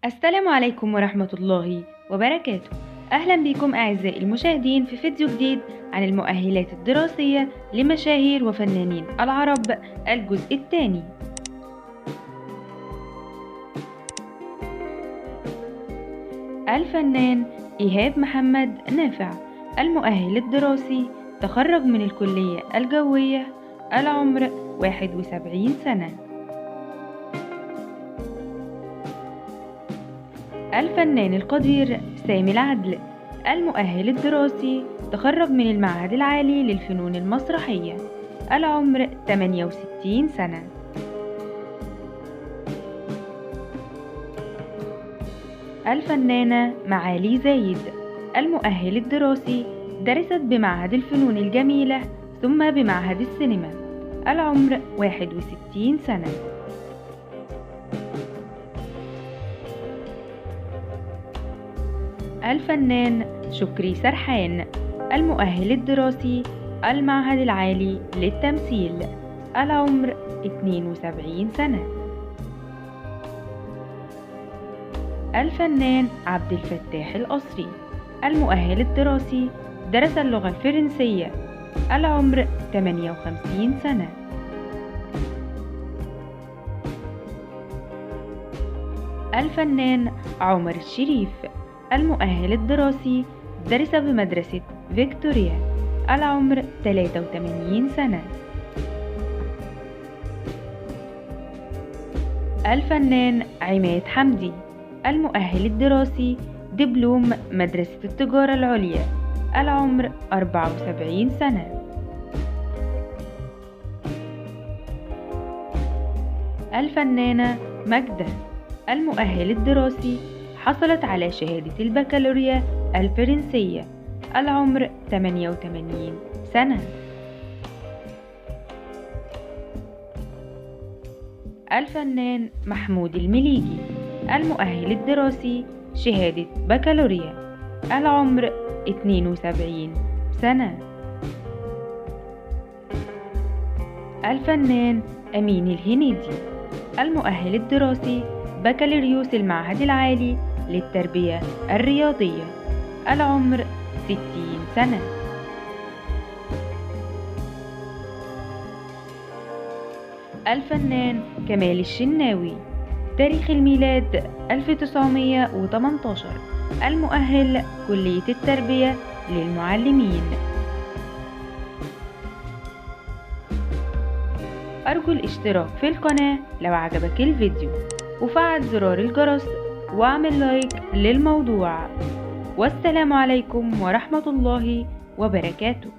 السلام عليكم ورحمة الله وبركاته. أهلا بكم أعزائي المشاهدين في فيديو جديد عن المؤهلات الدراسية لمشاهير وفنانين العرب الجزء الثاني. الفنان إيهاب محمد نافع، المؤهل الدراسي تخرج من الكلية الجوية، العمر 71 سنة. الفنان القدير سامي العدل، المؤهل الدراسي تخرج من المعهد العالي للفنون المسرحية، العمر 68 سنة. الفنانة معالي زايد، المؤهل الدراسي درست بمعهد الفنون الجميلة ثم بمعهد السينما، العمر 61 سنة. الفنان شكري سرحان، المؤهل الدراسي المعهد العالي للتمثيل، العمر 72 سنة. الفنان عبد الفتاح القصري، المؤهل الدراسي درس اللغة الفرنسية، العمر 58 سنة. الفنان عمر الشريف، المؤهل الدراسي درس بمدرسة فيكتوريا، العمر 83 سنة. الفنان عماد حمدي، المؤهل الدراسي دبلوم مدرسة التجارة العليا، العمر 74 سنة. الفنانة ماجدة، المؤهل الدراسي حصلت على شهادة البكالوريا الفرنسية، العمر 88 سنة. الفنان محمود المليجي، المؤهل الدراسي شهادة بكالوريا، العمر 72 سنة. الفنان أمين الهنيدي، المؤهل الدراسي بكالوريوس المعهد العالي للتربية الرياضية، العمر 60 سنة. الفنان كمال الشناوي، تاريخ الميلاد 1918، المؤهل كلية التربية للمعلمين. أرجو الاشتراك في القناة لو عجبك الفيديو، وفعل زرار الجرس واعمل لايك للموضوع. والسلام عليكم ورحمة الله وبركاته.